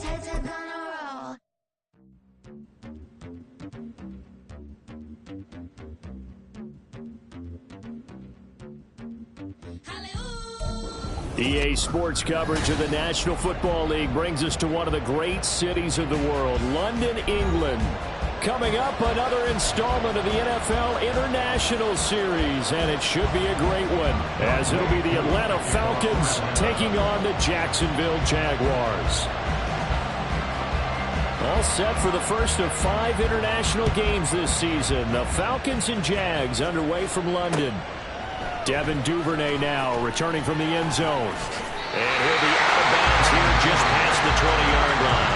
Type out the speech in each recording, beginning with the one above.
heads are gonna roll. EA Sports coverage of the National Football League brings us to one of the great cities of the world, London, England. Coming up, another installment of the NFL International Series, and it should be a great one, as it'll be the Atlanta Falcons taking on the Jacksonville Jaguars. All set for the first of 5 international games this season. The Falcons and Jags underway from London. Devin Duvernay now returning from the end zone. And he'll be out of bounds here just past the 20-yard line.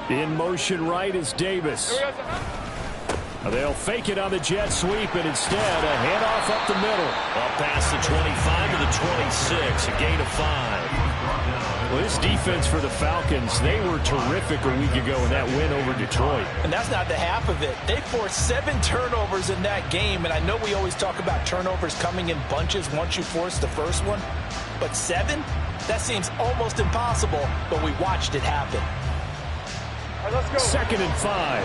In motion right is Davis. They'll fake it on the jet sweep, and instead a handoff up the middle. Up past the 25 to the 26, a gain of 5. Well, this defense for the Falcons, they were terrific a week ago in that win over Detroit. And that's not the half of it. They forced 7 turnovers in that game, and I know we always talk about turnovers coming in bunches once you force the first one, but 7? That seems almost impossible, but we watched it happen. Right, let's go. 2nd and 5.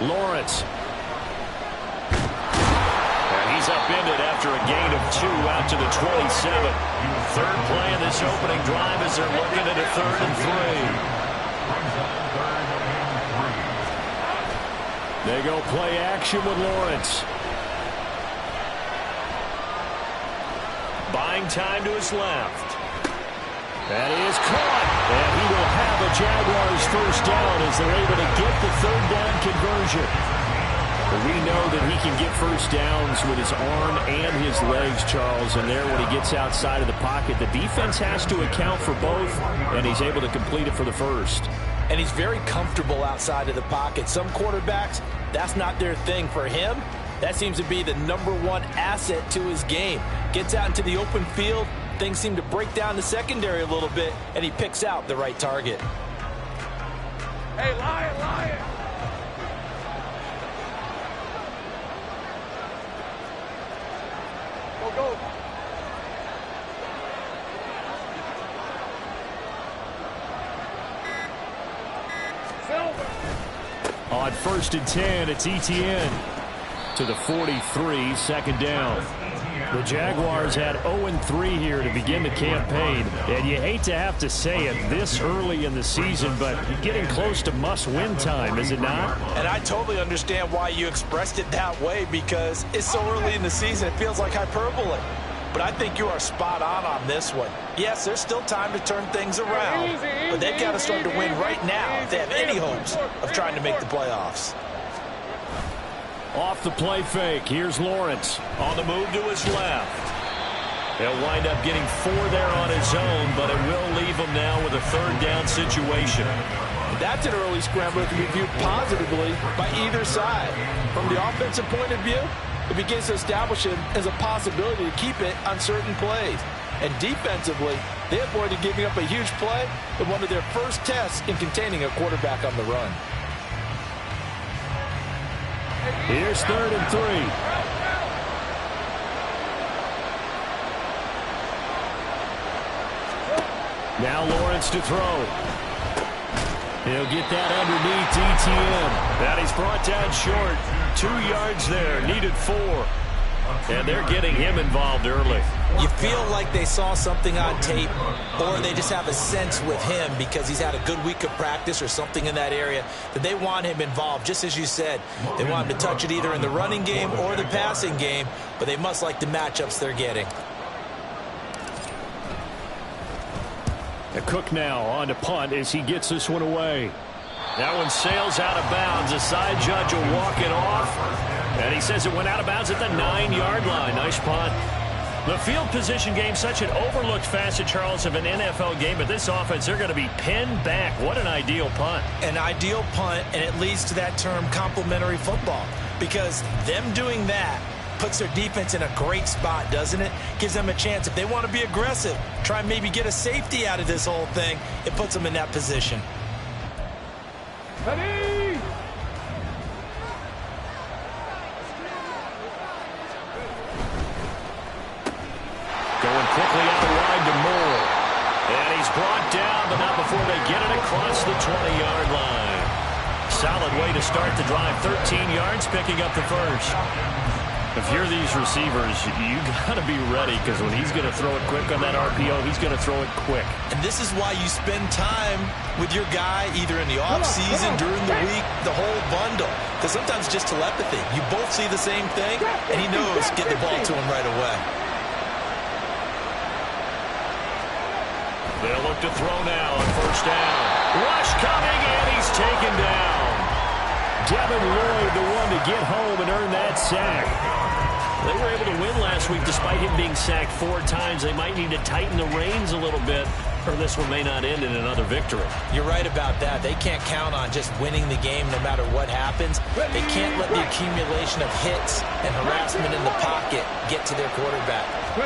Lawrence. And he's upended after a gain of 2 out to the 27. Third play of this opening drive as they're looking at a 3rd and 3. They go play action with Lawrence. Buying time to his left. That is caught. And he will have a Jaguars first down as they're able to get the 3rd down conversion. But we know that he can get first downs with his arm and his legs, Charles. And there, when he gets outside of the pocket, the defense has to account for both, and he's able to complete it for the first. And he's very comfortable outside of the pocket. Some quarterbacks, that's not their thing. For him, that seems to be the #1 asset to his game. Gets out into the open field, things seem to break down the secondary a little bit, and he picks out the right target. Hey, Lion! Go! On 1st and 10, it's Etienne to the 43, 2nd down. The Jaguars had 0-3 here to begin the campaign, and you hate to have to say it this early in the season, but getting close to must-win time, is it not? And I totally understand why you expressed it that way, because it's so early in the season, it feels like hyperbole. But I think you are spot on this one. Yes, there's still time to turn things around, but they've got to start to win right now if they have any hopes of trying to make the playoffs. Off the play fake, here's Lawrence. On the move to his left. He'll wind up getting 4 there on his own, but it will leave him now with a 3rd down situation. That's an early scrambler to be viewed positively by either side. From the offensive point of view, it begins to establish him as a possibility to keep it on certain plays. And defensively, they avoided giving up a huge play in one of their first tests in containing a quarterback on the run. Here's 3rd and 3. Now Lawrence to throw. He'll get that underneath Etienne. That is brought down short. 2 yards there, needed 4. And they're getting him involved early. You feel like they saw something on tape, or they just have a sense with him because he's had a good week of practice or something in that area that they want him involved. Just as you said, they want him to touch it either in the running game or the passing game, but they must like the matchups they're getting. A Cook now on to punt as he gets this one away. That one sails out of bounds. The side judge will walk it off. And he says it went out of bounds at the 9-yard line. Nice punt. The field position game, such an overlooked facet, Charles, of an NFL game. But this offense, they're going to be pinned back. What an ideal punt. An ideal punt, and it leads to that term complementary football. Because them doing that puts their defense in a great spot, doesn't it? Gives them a chance. If they want to be aggressive, try and maybe get a safety out of this whole thing, it puts them in that position. Ready? Going quickly out wide to Moore. And he's brought down, but not before they get it across the 20-yard line. Solid way to start the drive. 13 yards, picking up the first. If you're these receivers, you got to be ready, because when he's going to throw it quick on that RPO, he's going to throw it quick. And this is why you spend time with your guy either in the offseason, during the week, the whole bundle. Because sometimes it's just telepathy. You both see the same thing, and he knows get the ball to him right away. They'll look to throw now on first down. Rush coming, and he's taken down. Devin Lloyd, the one to get home and earn that sack. They were able to win last week despite him being sacked 4 times. They might need to tighten the reins a little bit, or this one may not end in another victory. You're right about that. They can't count on just winning the game no matter what happens. They can't let the accumulation of hits and harassment in the pocket get to their quarterback.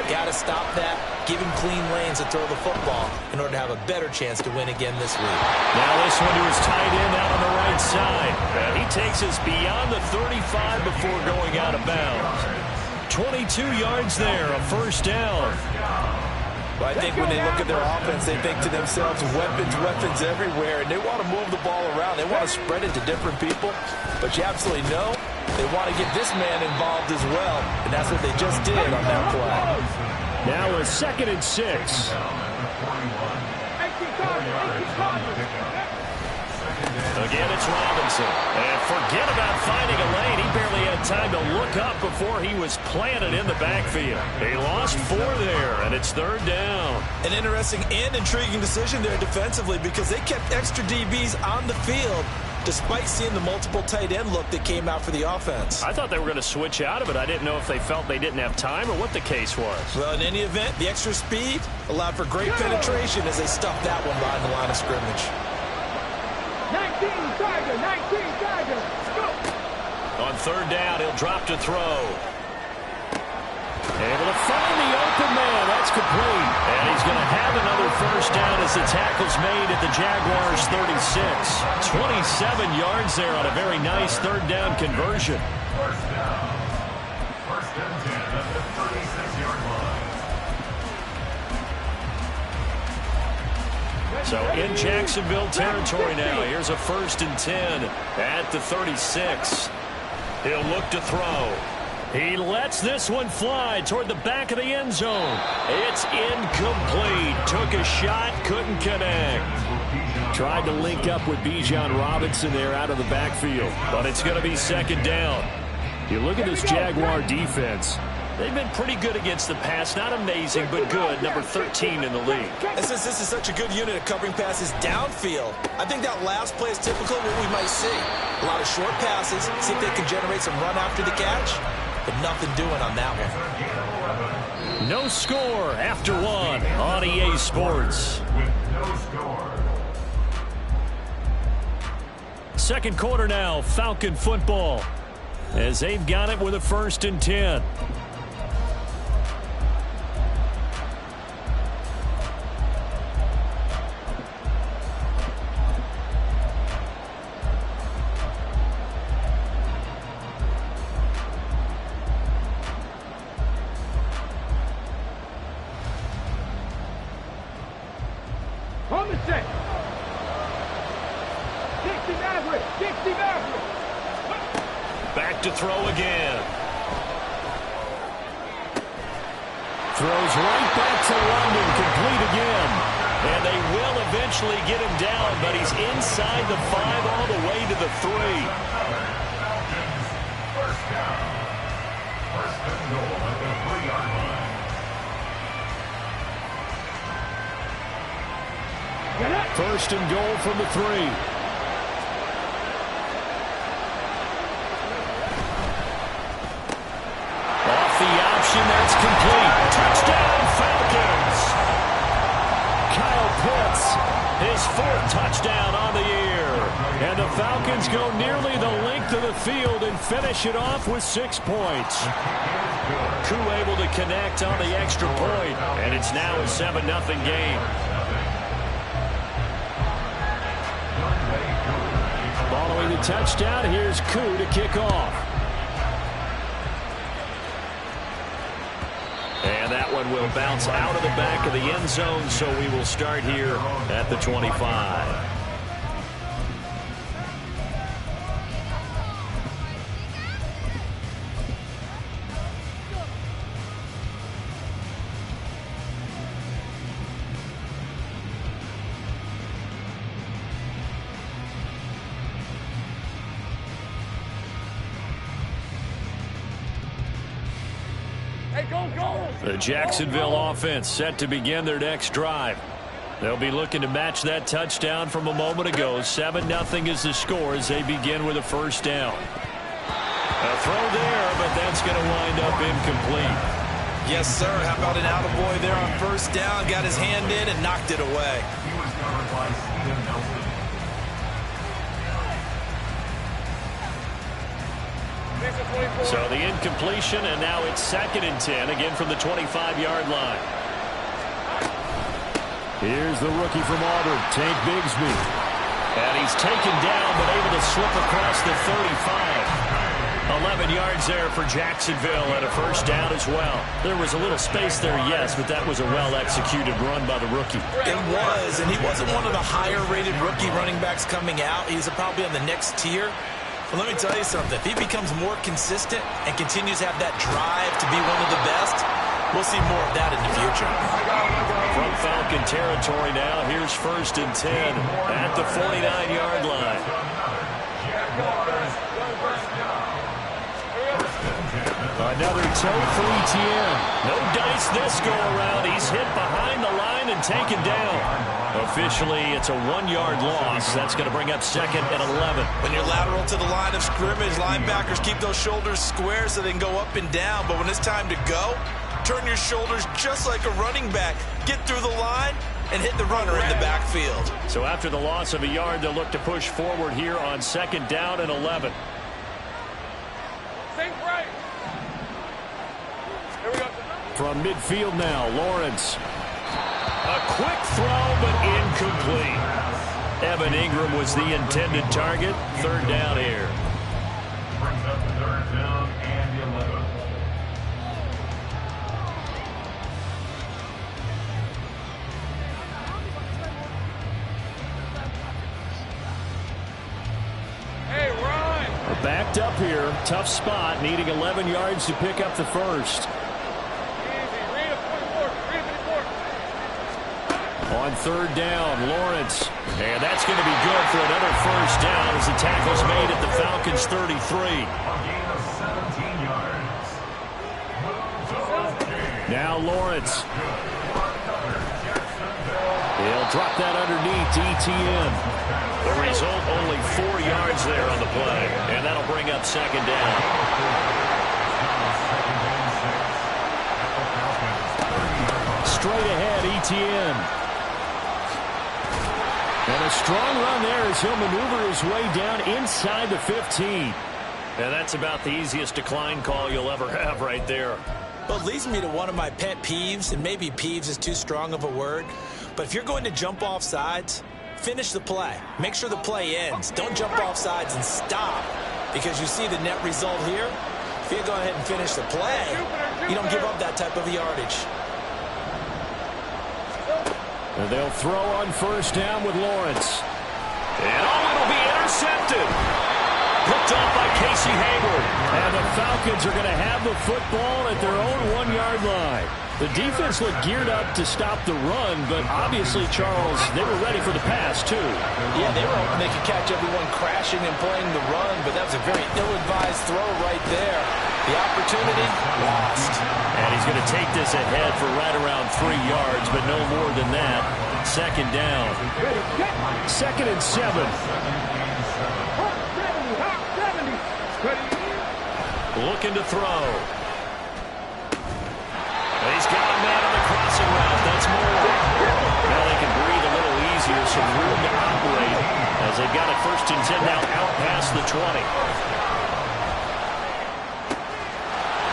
Got to stop that, give him clean lanes to throw the football in order to have a better chance to win again this week. Now this one to his tight end out on the right side. And he takes us beyond the 35 before going out of bounds. 22 yards there, a first down. Well, I think when they look at their offense, they think to themselves, weapons everywhere, and they want to move the ball around. They want to spread it to different people, but you absolutely know they want to get this man involved as well, and that's what they just did on that play. Now a 2nd and 6. Again, it's Robinson. And forget about finding a lane. He barely had time to look up before he was planted in the backfield. They lost 4 there, and it's 3rd down. An interesting and intriguing decision there defensively, because they kept extra DBs on the field despite seeing the multiple tight end look that came out for the offense. I thought they were going to switch out of it. I didn't know if they felt they didn't have time or what the case was. Well, in any event, the extra speed allowed for great penetration as they stuffed that one behind the line of scrimmage. 19 Tiger, go! On 3rd down, he'll drop to throw. Able to find the open man. That's complete. And he's going to have another first down as the tackle's made at the Jaguars' 36. 27 yards there on a very nice 3rd down conversion. First down. 1st and 10 at the 36-yard line. So in Jacksonville territory now. Here's a 1st and 10 at the 36. He'll look to throw. He lets this one fly toward the back of the end zone. It's incomplete. Took a shot, couldn't connect. Tried to link up with Bijan Robinson there out of the backfield. But it's going to be 2nd down. You look at this Jaguar defense. They've been pretty good against the pass. Not amazing, but good. Number 13 in the league. And since this is such a good unit of covering passes downfield, I think that last play is typical of what we might see. A lot of short passes, see if they can generate some run after the catch, but nothing doing on that one. No score after 1 on EA Sports. No score. 2nd quarter now, Falcon football, as they've got it with a 1st and 10. On the set. 60 Maverick. Back to throw again. Throws right back to London, complete again. And they will eventually get him down, but he's inside the 5 all the way to the 3. First down. 1st and goal at the 3-yard line. First and goal from the 3. completion. That's complete. Touchdown, Falcons. Kyle Pitts, his 4th touchdown on the year. And the Falcons go nearly the length of the field and finish it off with 6 points. Koo able to connect on the extra point, and it's now a 7-0 game. Following the touchdown, here's Koo to kick off. And that one will bounce out of the back of the end zone, so we will start here at the 25. The Jacksonville offense set to begin their next drive. They'll be looking to match that touchdown from a moment ago. 7-0 is the score as they begin with a first down. A throw there, but that's going to wind up incomplete. Yes, sir. How about an attaboy there on first down? Got his hand in and knocked it away. He was covered by Steven Nelson. So the incompletion, and now it's 2nd and 10, again from the 25-yard line. Here's the rookie from Auburn, Tank Bigsby. And he's taken down, but able to slip across the 35. 11 yards there for Jacksonville, and a first down as well. There was a little space there, yes, but that was a well-executed run by the rookie. It was, and he wasn't one of the higher-rated rookie running backs coming out. He's probably on the next tier. But let me tell you something. If he becomes more consistent and continues to have that drive to be one of the best, we'll see more of that in the future. From Falcon territory now, here's 1st and 10 at the 49-yard line. Another toe for ETN. No dice this go-around. He's hit behind the line and taken down. Officially, it's a 1-yard loss. That's going to bring up 2nd and 11. When you're lateral to the line of scrimmage, linebackers keep those shoulders square so they can go up and down. But when it's time to go, turn your shoulders just like a running back. Get through the line and hit the runner in the backfield. So after the loss of a yard, they'll look to push forward here on 2nd down and 11. Think right. Here we go. From midfield now, Lawrence. A quick throw, but incomplete. Evan Ingram was the intended target. 3rd down here. Brings up the 3rd down and 11. Hey, Ryan. We're backed up here. Tough spot, needing 11 yards to pick up the first. On 3rd down, Lawrence. And that's going to be good for another first down as the tackle's made at the Falcons' 33. A gain of 17 yards. Now Lawrence. He'll drop that underneath to ETN. The result, only 4 yards there on the play. And that'll bring up 2nd down. Straight ahead, ETN. And a strong run there as he'll maneuver his way down inside the 15. And that's about the easiest decline call you'll ever have right there. Well, it leads me to one of my pet peeves, and maybe peeves is too strong of a word. But if you're going to jump off sides, finish the play. Make sure the play ends. Don't jump off sides and stop, because you see the net result here. If you go ahead and finish the play, you don't give up that type of yardage. And they'll throw on first down with Lawrence. And it'll be intercepted. Picked off by Casey Hayward. And the Falcons are going to have the football at their own 1-yard line. The defense looked geared up to stop the run, but obviously, Charles, they were ready for the pass, too. Yeah, they were hoping they could catch everyone crashing and playing the run, but that was a very ill-advised throw right there. The opportunity, lost. And he's going to take this ahead for right around 3 yards, but no more than that. 2nd down. 2nd and 7. Hot 70. Looking to throw. they've got it 1st and 10 now out past the 20.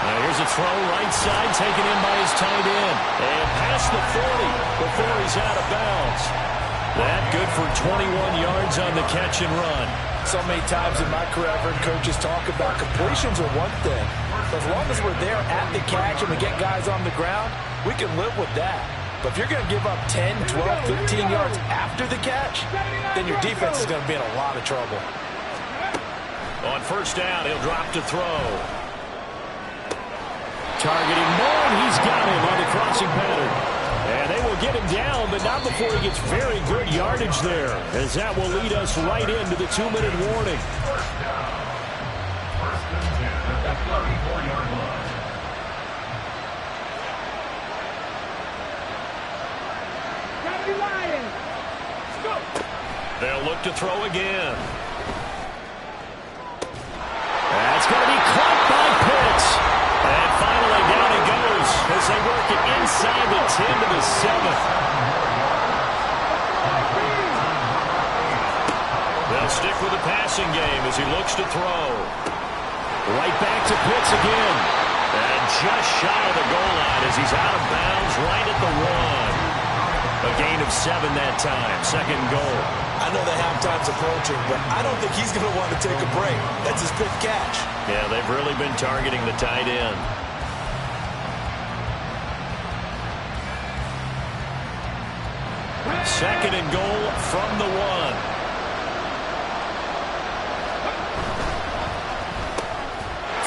Now here's a throw right side taken in by his tight end. And past the 40 before he's out of bounds. That good for 21 yards on the catch and run. So many times in my career I've heard coaches talk about completions are one thing. But as long as we're there at the catch and we get guys on the ground, we can live with that. But if you're going to give up 10, 12, 15 yards after the catch, then your defense is going to be in a lot of trouble. On 1st down, he'll drop to throw. Targeting more, and he's got him on the crossing pattern. And they will get him down, but not before he gets very good yardage there, as that will lead us right into the 2-minute warning. 1st and 10 at the 34-yard line. They'll look to throw again. That's going to be caught by Pitts. And finally down he goes as they work it inside the 10 to the 7. They'll stick with the passing game as he looks to throw. Right back to Pitts again. And just shy of the goal line as he's out of bounds right at the 1. A gain of 7 that time. 2nd goal. I know the halftime's approaching, but I don't think he's going to want to take a break. That's his 5th catch. Yeah, they've really been targeting the tight end. Second and goal from the 1.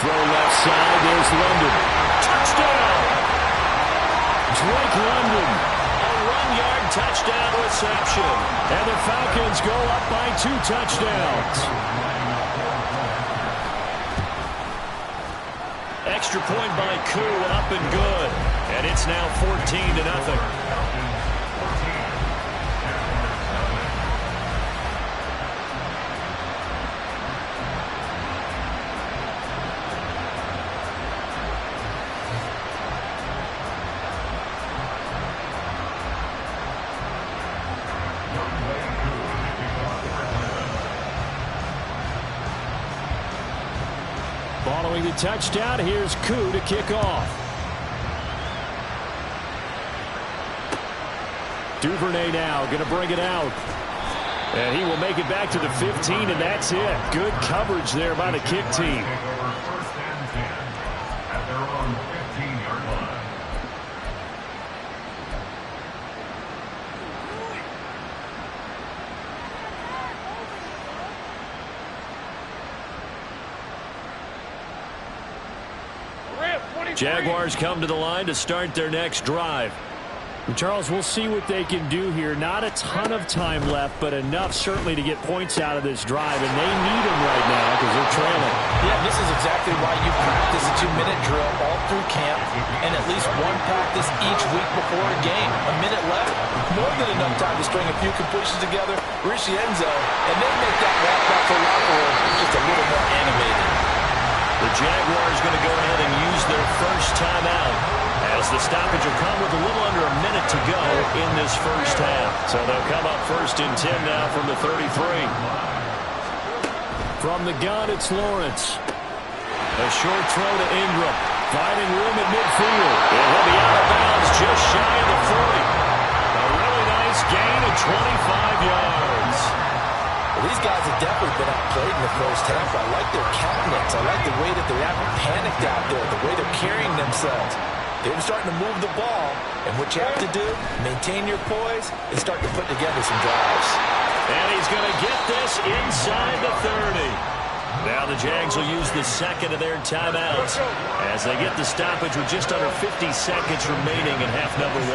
Throw left side. There's London. Touchdown! Drake London. A 1-yard touchdown reception. And the Falcons go up by 2 touchdowns. Extra point by Koo, up and good. And it's now 14-0. Following the touchdown, here's Koo to kick off. Duvernay now going to bring it out. And he will make it back to the 15, and that's it. Good coverage there by the kick team. 1st and 10 at their own 15-yard line. Jaguars come to the line to start their next drive. And Charles, we'll see what they can do here. Not a ton of time left, but enough certainly to get points out of this drive, and they need them right now because they're trailing. Yeah, this is exactly why you practice a 2-minute drill all through camp and at least one practice each week before a game. A minute left, more than enough time to string a few completions together, reach the end zone, and then make that walk back to locker room just a little more animated. The Jaguars going to go ahead and use their first timeout as the stoppage will come with a little under a minute to go in this first half. So they'll come up 1st and 10 now from the 33. From the gun, it's Lawrence. A short throw to Ingram. Finding room at midfield. And he'll be out of bounds just shy of the 40. A really nice gain of 25 yards. Well, these guys have definitely been outplayed in the first half. I like their countenance. I like the way that they're not panicked out there, the way they're carrying themselves. They're starting to move the ball, and what you have to do, maintain your poise and start to put together some drives. And he's going to get this inside the 30. Now the Jags will use the second of their timeouts as they get the stoppage with just under 50 seconds remaining in half number 1.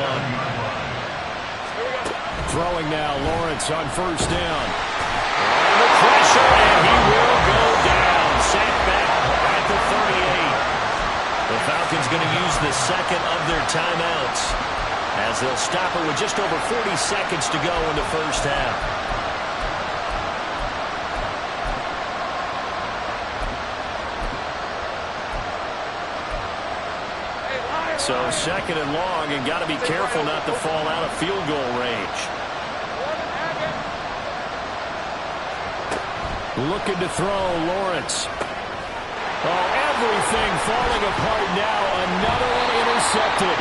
Throwing now, Lawrence on 1st down. And the pressure, and he will go down. Sacked back at the 38. The Falcons going to use the second of their timeouts as they'll stop it with just over 40 seconds to go in the first half. So 2nd and long, and got to be careful not to fall out of field goal range. Looking to throw, Lawrence. Oh, everything falling apart now. Another one intercepted.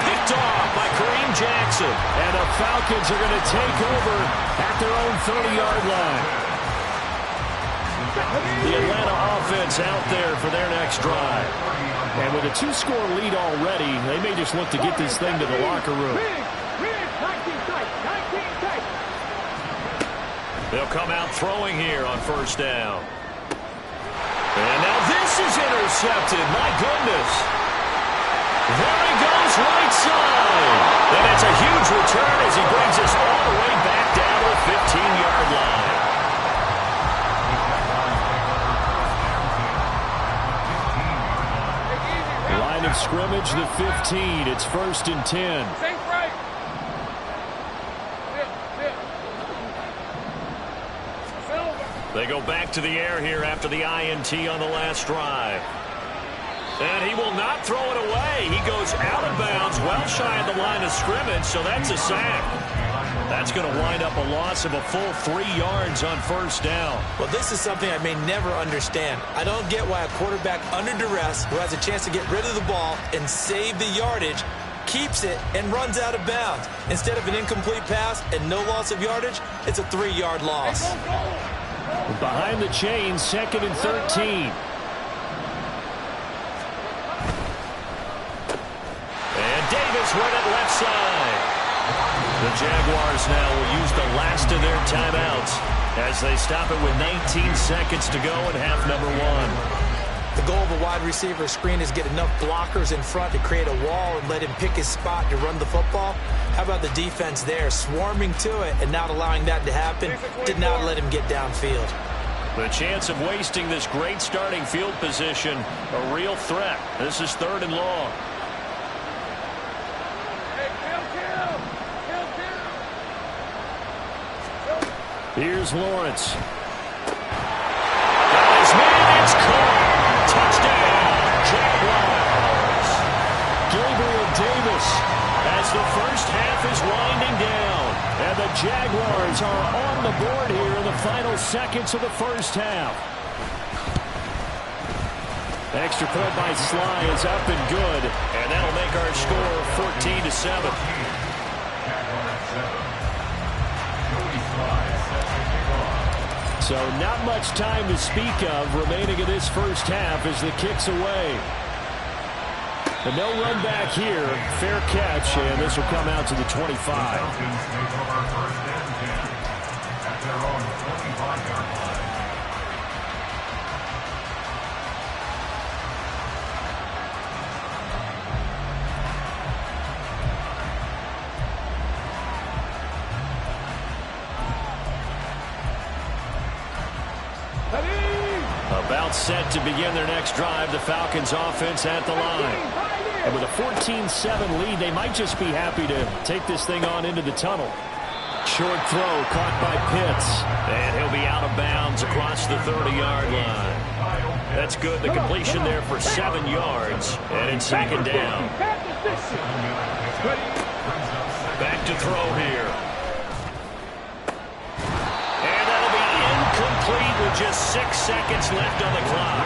Picked off by Kareem Jackson. And the Falcons are going to take over at their own 30-yard line. The Atlanta offense out there for their next drive. And with a 2-score lead already, they may just look to get this thing to the locker room. They'll come out throwing here on first down. And now this is intercepted. My goodness. There he goes, right side. And it's a huge return as he brings us all the way back down to the 15-yard line. Line of scrimmage, the 15. It's 1st and 10. They go back to the air here after the INT on the last drive. And he will not throw it away. He goes out of bounds, well shy of the line of scrimmage, so that's a sack. That's going to wind up a loss of a full 3 yards on first down. Well, this is something I may never understand. I don't get why a quarterback under duress who has a chance to get rid of the ball and save the yardage keeps it and runs out of bounds. Instead of an incomplete pass and no loss of yardage, it's a 3-yard loss. Behind the chains, 2nd and 13. And Davis went it left side. The Jaguars now will use the last of their timeouts as they stop it with 19 seconds to go in half number 1. The goal of a wide receiver screen is get enough blockers in front to create a wall and let him pick his spot to run the football. How about the defense there, swarming to it and not allowing that to happen? Did not let him get downfield. The chance of wasting this great starting field position, a real threat. This is 3rd and long. Here's Lawrence. Got his man, it's caught. Touchdown, Jaguars. Gabriel Davis as the first half is winding down. And the Jaguars are on the board here in the final seconds of the first half. Extra point by Sly is up and good. And that'll make our score 14-7. So not much time to speak of remaining in this first half as the kick's away. And no run back here. Fair catch, and this will come out to the 25. About set to begin their next drive, the Falcons offense at the line. And with a 14-7 lead, they might just be happy to take this thing on into the tunnel. Short throw caught by Pitts. And he'll be out of bounds across the 30-yard line. That's good. The completion there for 7 yards. And it's 2nd down. Back to throw here. Complete with just 6 seconds left on the clock.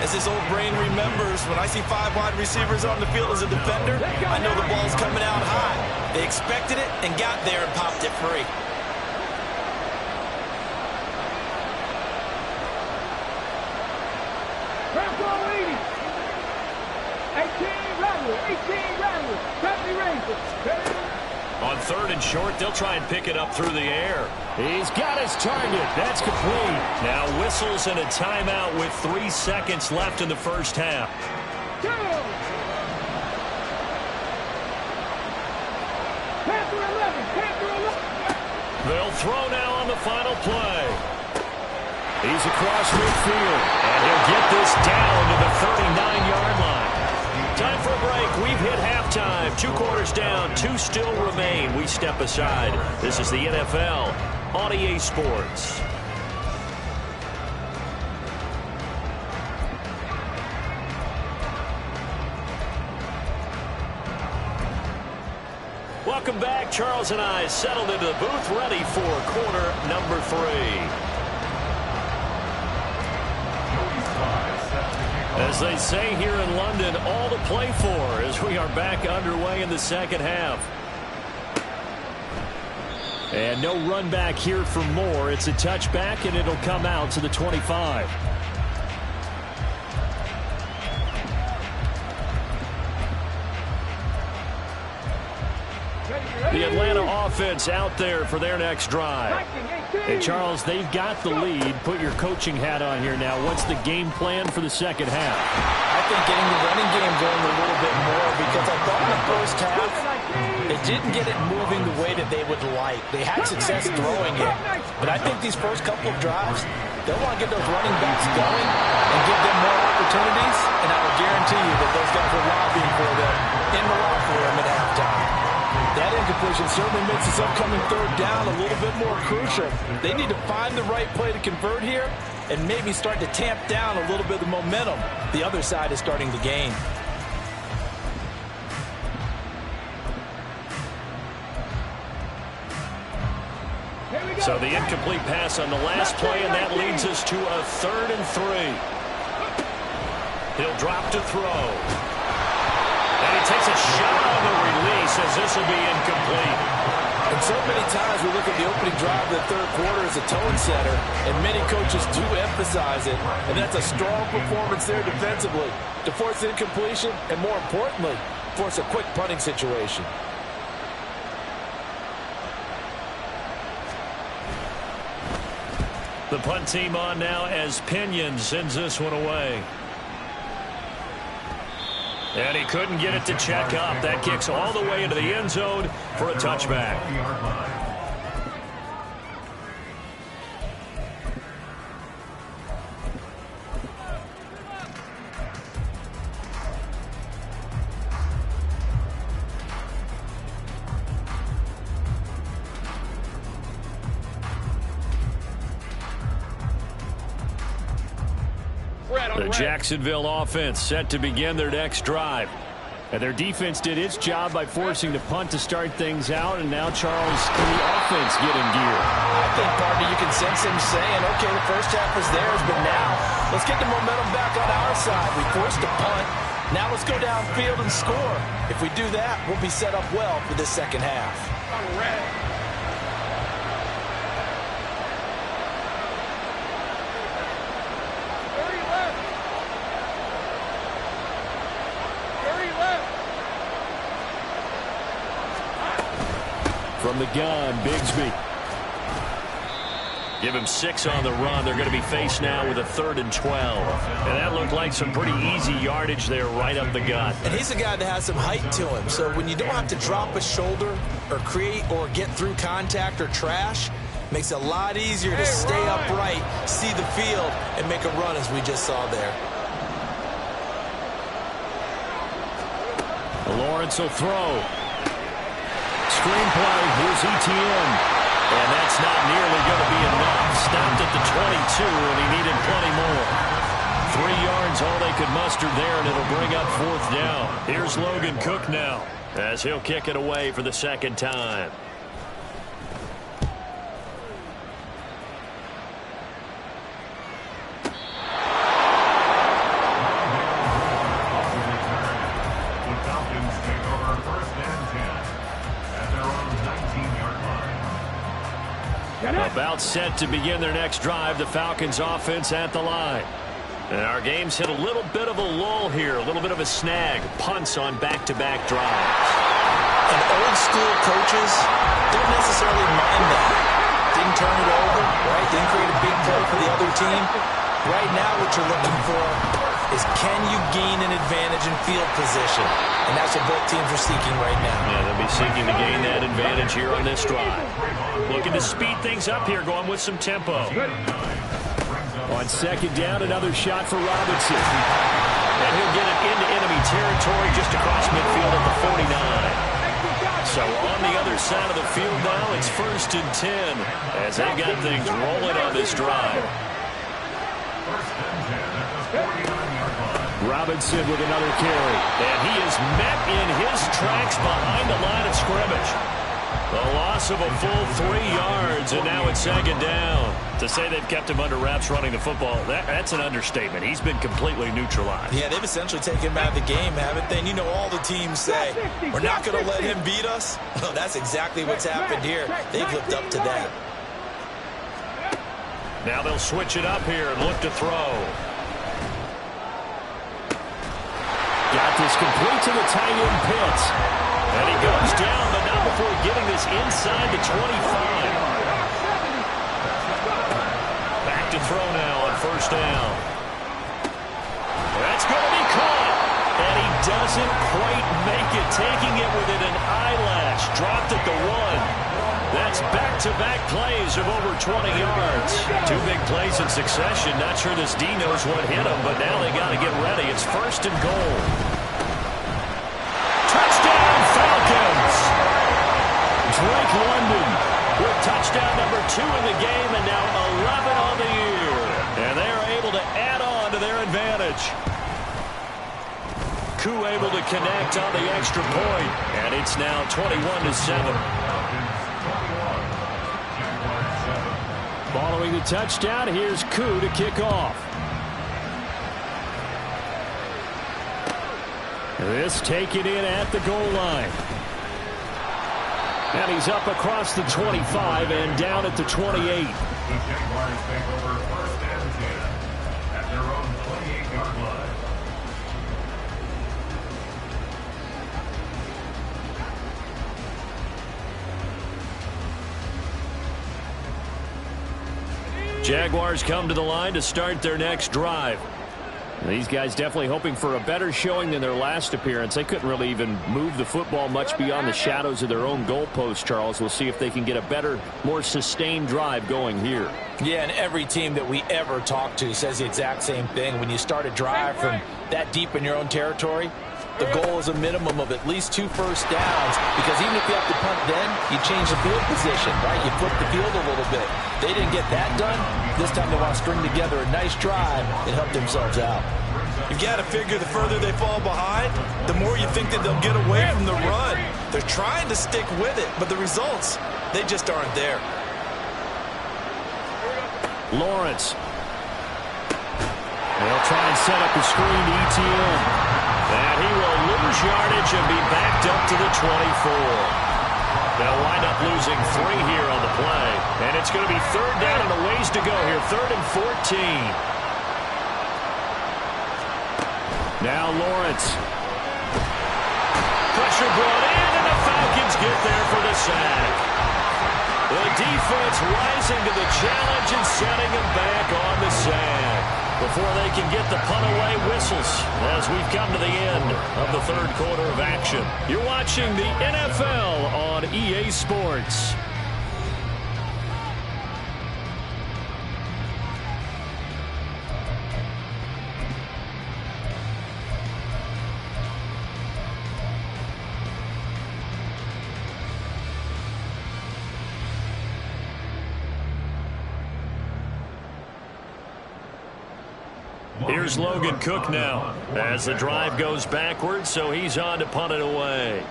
As this old brain remembers, when I see 5 wide receivers on the field as a defender, I know the ball's coming out high. They expected it and got there and popped it free. On 3rd and short, they'll try and pick it up through the air. He's got his target. That's complete. Now whistles and a timeout with 3 seconds left in the first half. They'll throw now on the final play. He's across midfield. And he'll get this down to the 39-yard line. Time for a break. We've hit halftime. 2 quarters down. 2 still remain. We step aside. This is the NFL on EA Sports. Welcome back. Charles and I settled into the booth ready for quarter number 3. As they say here in London, all to play for as we are back underway in the second half. And no run back here for more. It's a touchback, and it'll come out to the 25. The Atlanta offense out there for their next drive. And, Charles, they've got the lead. Put your coaching hat on here now. What's the game plan for the second half? I think getting the running game going a little bit more, because I thought in the first half they didn't get it moving the way that they would like. They had success throwing it. But I think these first couple of drives, they'll want to get those running backs going and give them more opportunities. And I will guarantee you that those guys are lobbying for them in the locker room at halftime. That incompletion certainly makes this upcoming third down a little bit more crucial. They need to find the right play to convert here and maybe start to tamp down a little bit of the momentum the other side is starting to gain. So the incomplete pass on the last play, and that leads us to a 3rd and 3. He'll drop to throw. And he takes a shot on the release as this will be incomplete. And so many times we look at the opening drive of the third quarter as a tone setter, and many coaches do emphasize it. And that's a strong performance there defensively to force incompletion and, more importantly, force a quick punting situation. The punt team on now as Pinion sends this one away. And he couldn't get it to check up. That kicks all the way into the end zone for a touchback. The Jacksonville offense set to begin their next drive. And their defense did its job by forcing the punt to start things out. And now, Charles, can the offense get in gear? I think, partner, you can sense him saying, okay, the first half was theirs, but now let's get the momentum back on our side. We forced a punt. Now let's go downfield and score. If we do that, we'll be set up well for this second half. From the gun, Bigsby. Give him 6 on the run. They're going to be faced now with a 3rd and 12. And that looked like some pretty easy yardage there right up the gut. And he's a guy that has some height to him. So when you don't have to drop a shoulder or create or get through contact or trash, makes it a lot easier to stay upright, see the field, and make a run as we just saw there. Lawrence will throw. Screenplay, here's Etienne. And that's not nearly going to be enough. Stopped at the 22, and he needed plenty more. 3 yards, all they could muster there, and it'll bring up 4th down. Here's Logan Cook now, as he'll kick it away for the second time. The Falcons take over 1st and 10 at their own 19-yard line. About set to begin their next drive, the Falcons offense at the line. And our game's hit a little bit of a lull here, a little bit of a snag. Punts on back-to-back drives. And old school coaches don't necessarily mind that. Didn't turn it over, right? Didn't create a big play for the other team. Right now what you're looking for is, can you gain an advantage in field position? And that's what both teams are seeking right now. Yeah, they'll be seeking to gain that advantage here on this drive. Looking to speed things up here, going with some tempo. On second down, another shot for Robinson. And he'll get it into enemy territory just across midfield at the 49. So on the other side of the field now, it's 1st and 10 as they got things rolling on this drive. Robinson with another carry. And he is met in his tracks behind the line of scrimmage. A loss of a full 3 yards, and now it's 2nd down. To say they've kept him under wraps running the football, that's an understatement. He's been completely neutralized. Yeah, they've essentially taken him out of the game, haven't they? And you know all the teams say, we're not going to let him beat us. Well, that's exactly what's happened here. They've lived up to that. Now they'll switch it up here and look to throw. Got this complete to the tight end Pitts. And he goes down, but not before getting this inside the 25. Back to throw now on first down. That's going to be caught. And he doesn't quite make it, taking it within an eyelash. Dropped at the 1. That's back-to-back plays of over 20 yards. 2 big plays in succession. Not sure this D knows what hit him, but now they got to get ready. It's first and goal. Touchdown, Falcons! Drake London with touchdown number 2 in the game, and now 11 on the year. And they are able to add on to their advantage. Koo able to connect on the extra point, and it's now 21-7. Following the touchdown, here's Koo to kick off. This taken in at the goal line. And he's up across the 25 and down at the 28. The Jaguars take over first and 10 at their own 28-yard line. Jaguars come to the line to start their next drive. These guys definitely hoping for a better showing than their last appearance. They couldn't really even move the football much beyond the shadows of their own goalpost, Charles. We'll see if they can get a better, more sustained drive going here. Yeah, and every team that we ever talk to says the exact same thing. When you start a drive from that deep in your own territory, the goal is a minimum of at least 2 first downs, because even if you have to punt then, you change the field position, right? You flip the field a little bit. They didn't get that done. This time they want to string together a nice drive and help themselves out. You've got to figure the further they fall behind, the more you think that they'll get away from the run. They're trying to stick with it, but the results, they just aren't there. Lawrence. They'll try and set up the screen to ETN. And he will lose yardage and be backed up to the 24. They'll wind up losing 3 here on the play. And it's going to be third down and a ways to go here. 3rd and 14. Now Lawrence. Pressure brought in, and the Falcons get there for the sack. The defense rising to the challenge and setting them back on the sack before they can get the punt away whistles as we've come to the end of the 3rd quarter of action. You're watching the NFL on EA Sports. Here's Logan Cook now as the drive goes backwards, so he's on to punt it away.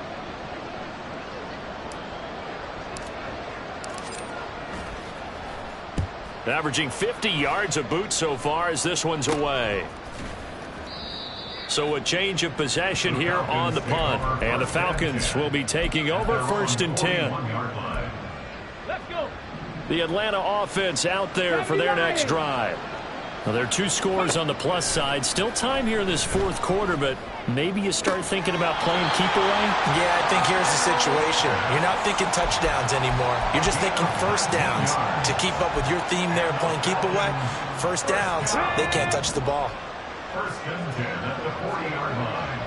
Averaging 50 yards a boot so far as this one's away. So a change of possession here on the punt, and the Falcons will be taking over 1st and 10. The Atlanta offense out there for their next drive. Well, there are 2 scores on the plus side. Still time here in this 4th quarter, but maybe you start thinking about playing keep away? Yeah, I think here's the situation. You're not thinking touchdowns anymore. You're just thinking first downs. To keep up with your theme there, playing keep away, first downs, they can't touch the ball. 1st and 10 at the 40-yard line.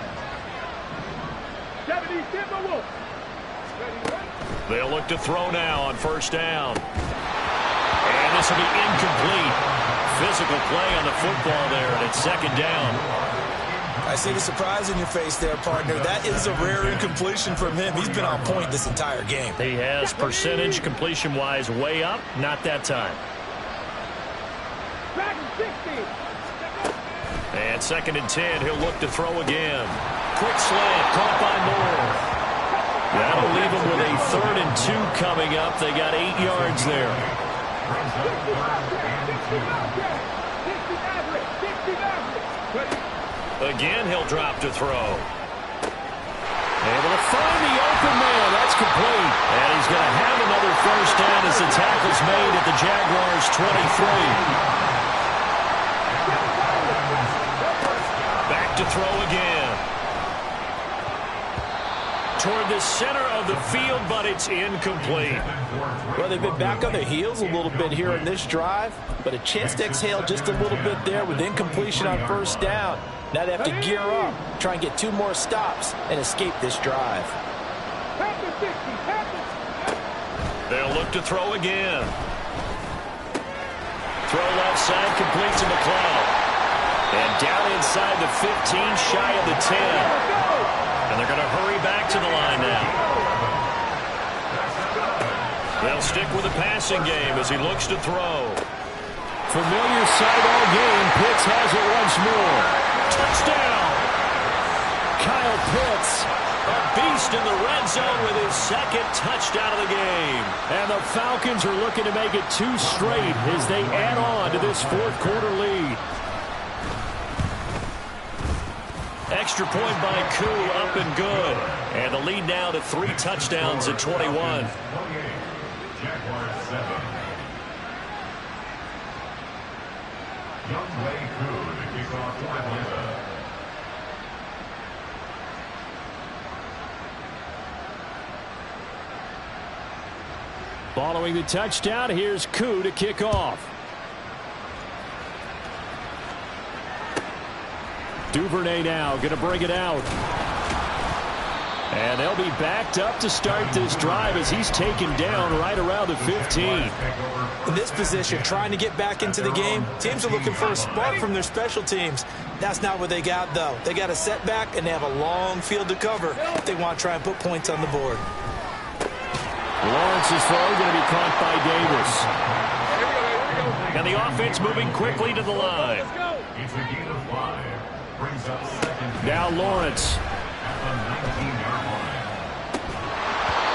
They'll look to throw now on first down. And this will be incomplete. Physical play on the football there, and it's 2nd down. I see the surprise in your face there, partner. That is a rare incompletion from him. He's been on point this entire game. He has percentage completion-wise way up, not that time. And 2nd and 10, he'll look to throw again. Quick slant, caught by Moore. That'll leave him with a 3rd and 2 coming up. They got 8 yards there. Again, he'll drop to throw. Able to find the open man. That's complete. And he's going to have another first down as the tackle's made at the Jaguars' 23. Back to throw again. Toward the center of the field, but it's incomplete. Well, they've been back on their heels a little bit here in this drive, but a chance to exhale just a little bit there with incompletion on first down. Now they have to gear up, try and get 2 more stops, and escape this drive. They'll look to throw again. Throw left side, complete to McLeod. And down inside the 15, shy of the 10. And they're going to hurry back to the line now. They'll stick with the passing game as he looks to throw. Familiar sight all game. Pitts has it once more. Touchdown! Kyle Pitts, a beast in the red zone with his second touchdown of the game. And the Falcons are looking to make it 2 straight as they add on to this fourth quarter lead. Extra point by Koo, up and good. And the lead now to 3 touchdowns at 21. Jaguars 7. Young Wei Koo to kick off for Atlanta. Following the touchdown, here's Koo to kick off. Duvernay now going to bring it out. And they'll be backed up to start this drive as he's taken down right around the 15. In this position, trying to get back into the game, teams are looking for a spark from their special teams. That's not what they got, though. They got a setback, and they have a long field to cover if they want to try and put points on the board. Lawrence's throw going to be caught by Davis. And the offense moving quickly to the line. It's a gain of 5. Brings up second. Now Lawrence. At the 19-yard line.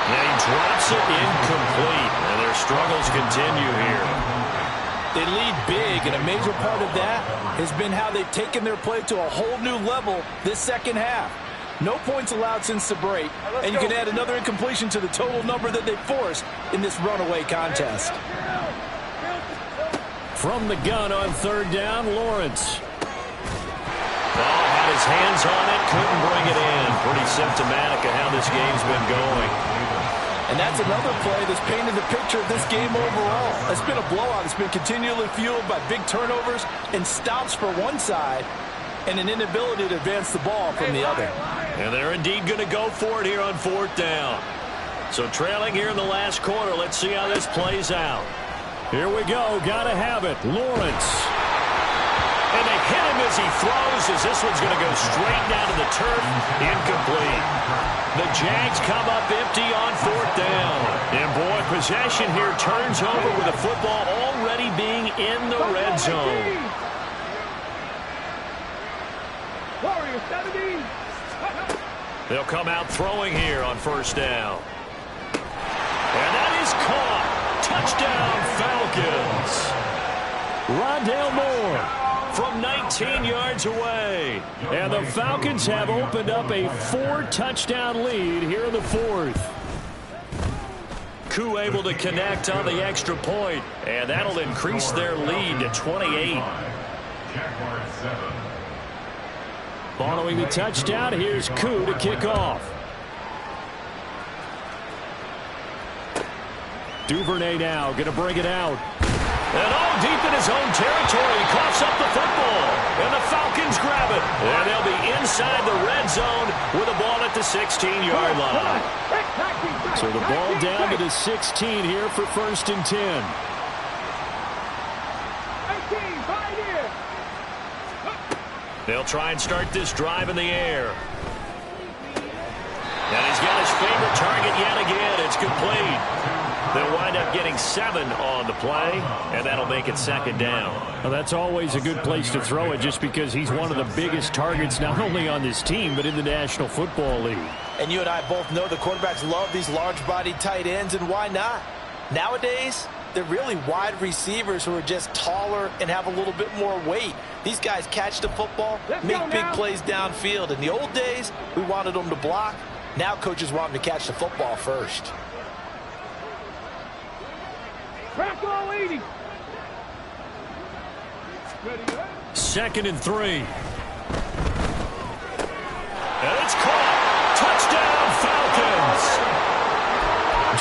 And he drops it incomplete. And their struggles continue here. They lead big, and a major part of that has been how they've taken their play to a whole new level this second half. No points allowed since the break, and you can add another incompletion to the total number that they forced in this runaway contest. From the gun on third down, Lawrence. Ball had his hands on it, couldn't bring it in. Pretty symptomatic of how this game's been going. And that's another play that's painted the picture of this game overall. It's been a blowout. It's been continually fueled by big turnovers and stops for one side and an inability to advance the ball from the other. And they're indeed going to go for it here on fourth down. So trailing here in the last quarter. Let's see how this plays out. Here we go. Got to have it. Lawrence. And they hit him as he throws, as this one's going to go straight down to the turf. Incomplete. The Jags come up empty on fourth down. And boy, possession here turns over with the football already being in the red zone. They'll come out throwing here on first down. And that is caught. Touchdown, Falcons. Rondale Moore from 19 yards away. And the Falcons have opened up a 4-touchdown lead here in the fourth. Koo able to connect on the extra point, and that'll increase their lead to 28. Jaguars 7. Following the touchdown, here's Koo to kick off. Duvernay now going to bring it out. And all deep in his own territory, he coughs up the football. And the Falcons grab it. And they'll be inside the red zone with the ball at the 16-yard line. So the ball down to the 16 here for first and 10. They'll try and start this drive in the air. And he's got his favorite target yet again. It's complete. They'll wind up getting 7 on the play, and that'll make it second down. Well, that's always a good place to throw it just because he's one of the biggest targets not only on this team but in the National Football League. And you and I both know the quarterbacks love these large-bodied tight ends, and why not? Nowadays, they're really wide receivers who are just taller and have a little bit more weight. These guys catch the football, make big plays downfield. In the old days, we wanted them to block. Now coaches want them to catch the football first. Crack all 80. 2nd and 3. And it's caught. Touchdown, Falcons.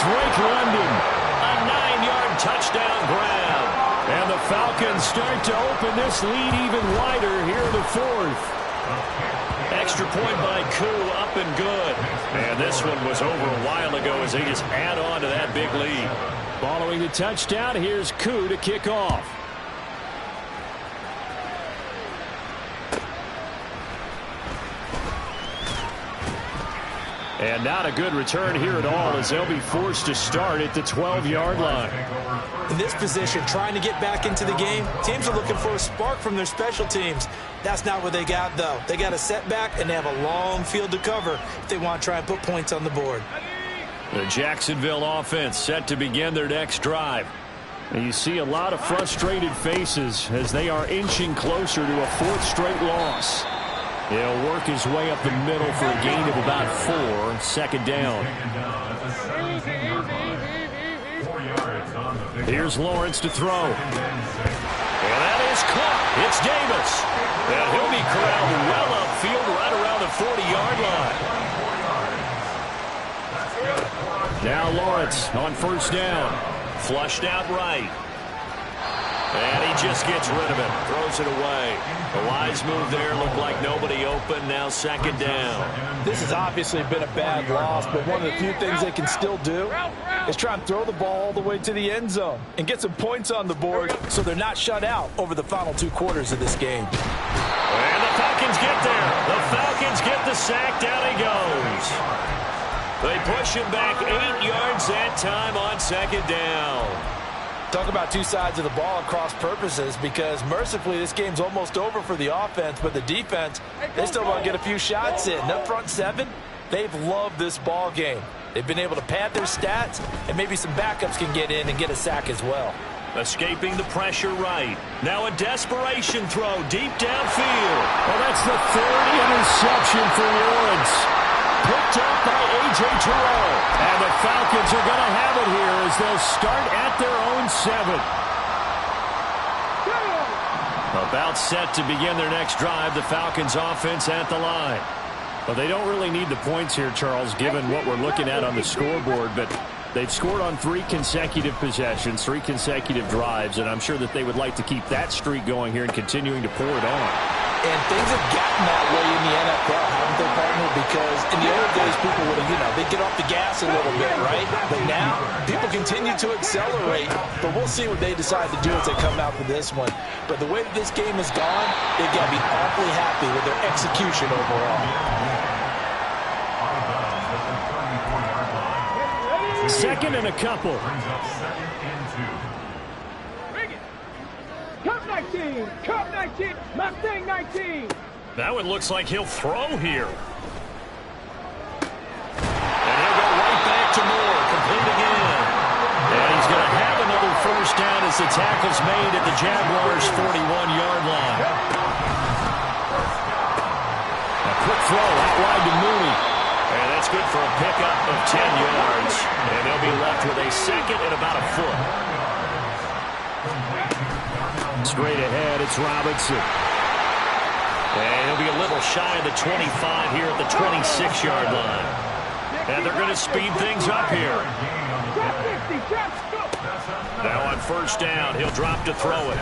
Drake London, a 9-yard touchdown grab. And the Falcons start to open this lead even wider here in the 4th. Extra point by Koo, up and good. And this one was over a while ago as they just add on to that big lead. Following the touchdown, here's Koo to kick off. And not a good return here at all as they'll be forced to start at the 12-yard line. In this position, trying to get back into the game, teams are looking for a spark from their special teams. That's not what they got, though. They got a setback, and they have a long field to cover if they want to try and put points on the board. The Jacksonville offense set to begin their next drive. And you see a lot of frustrated faces as they are inching closer to a 4th straight loss. He'll work his way up the middle for a gain of about 4. 2nd down. Here's Lawrence to throw. And that is caught. It's Davis. And he'll be corralled well upfield right around the 40-yard line. Now Lawrence on 1st down. Flushed out right. And he just gets rid of it. Throws it away. A wise move there. Looked like nobody open. Now 2nd down. This has obviously been a bad loss, but one of the few things they can still do is try and throw the ball all the way to the end zone and get some points on the board so they're not shut out over the final 2 quarters of this game. And the Falcons get there. The Falcons get the sack. Down he goes. They push him back 8 yards that time on 2nd down. Talk about 2 sides of the ball at cross purposes, because mercifully this game's almost over for the offense, but the defense, they still want to get a few shots in. Up front 7, they've loved this ball game. They've been able to pad their stats, and maybe some backups can get in and get a sack as well. Escaping the pressure right. Now a desperation throw deep downfield. Well, that's the 3rd interception for Lawrence. Picked up by A.J. Terrell. And the Falcons are going to have it here as they'll start at their own 7. About set to begin their next drive, the Falcons offense at the line. Well, they don't really need the points here, Charles, given what we're looking at on the scoreboard, but they've scored on 3 consecutive possessions, 3 consecutive drives, and I'm sure that they would like to keep that streak going here and continuing to pour it on. And things have gotten that way in the NFL, haven't they, partner? Because in the old days, people would have, they'd get off the gas a little bit, right? But now, people continue to accelerate. But we'll see what they decide to do as they come out for this one. But the way that this game has gone, they've got to be awfully happy with their execution overall. 2nd and a couple. Cup 19! Cup 19! Mustang 19! That one looks like he'll throw here. And he'll go right back to Moore, complete again. And he's going to have another 1st down as the tackle's made at the Jaguars' 41-yard line. A quick throw out wide to Mooney. And that's good for a pickup of 10 yards. And they'll be left with a 2nd and about a foot. Straight ahead, it's Robinson. And he'll be a little shy of the 25 here at the 26-yard line. And they're going to speed things up here. Now on 1st down, he'll drop to throw it.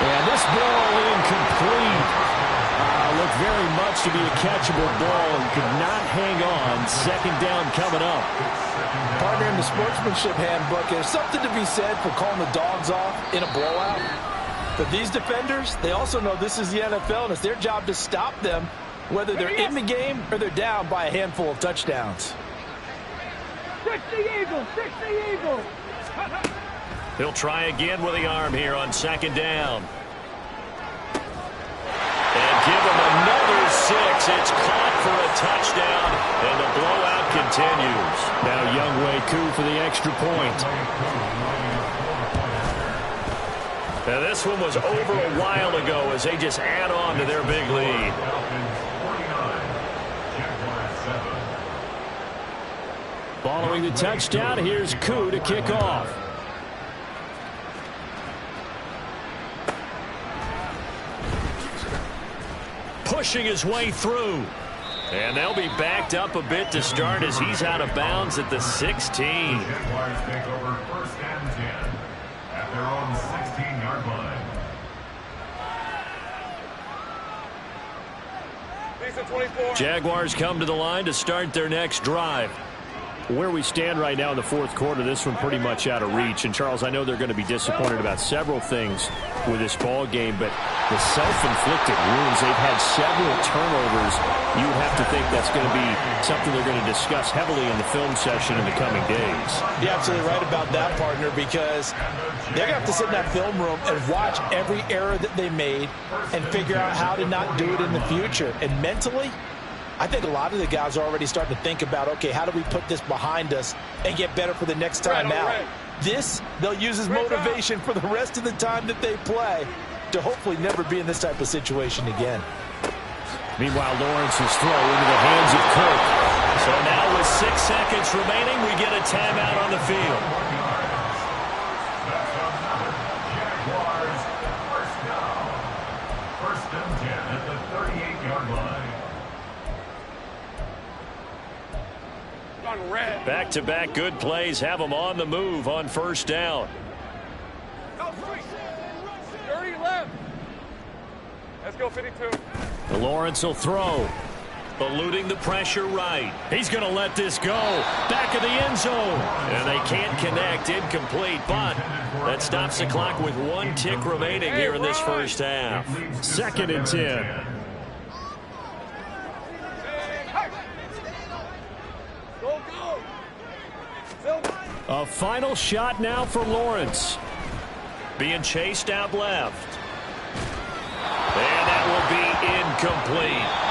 And this ball incomplete. Looked very much to be a catchable ball and could not hang on. 2nd down coming up. Partner, in the sportsmanship handbook, there's something to be said for calling the dogs off in a blowout. But these defenders, they also know this is the NFL, and it's their job to stop them, whether they're in the game or they're down by a handful of touchdowns. 60 Eagles! 60 Eagles! He'll try again with the arm here on 2nd down. And give him another 6. It's caught for a touchdown, and the blowout continues. Now Younghoe Koo for the extra point. Now this one was over a while ago as they just add on to their big lead. Following the touchdown, here's Koo to kick off. Pushing his way through. And they'll be backed up a bit to start as he's out of bounds at the 16. Jaguars take over 1st and 10 at their own 16-yard line. Jaguars come to the line to start their next drive. Where we stand right now in the fourth quarter, this one pretty much out of reach. And, Charles, I know they're going to be disappointed about several things with this ball game, but the self-inflicted wounds, they've had several turnovers. You have to think that's going to be something they're going to discuss heavily in the film session in the coming days. You're absolutely right about that, partner, because they're going to have to sit in that film room and watch every error that they made and figure out how to not do it in the future. And mentally, I think a lot of the guys are already starting to think about, okay, how do we put this behind us and get better for the next time out? This, they'll use as motivation for the rest of the time that they play to hopefully never be in this type of situation again. Meanwhile, Lawrence's throw into the hands of Kirk. So now with 6 seconds remaining, we get a timeout on the field. Jaguars 1st down. 1st and 10 at the 38-yard line. Back-to-back good plays have them on the move on 1st down. 30 left. Let's go 52. Lawrence will throw. Eluding the pressure right. He's going to let this go. Back of the end zone. And they can't connect. Incomplete, but that stops the clock with 1 tick remaining here in this first half. 2nd and 10. A final shot now for Lawrence. Being chased out left. And that will be incomplete.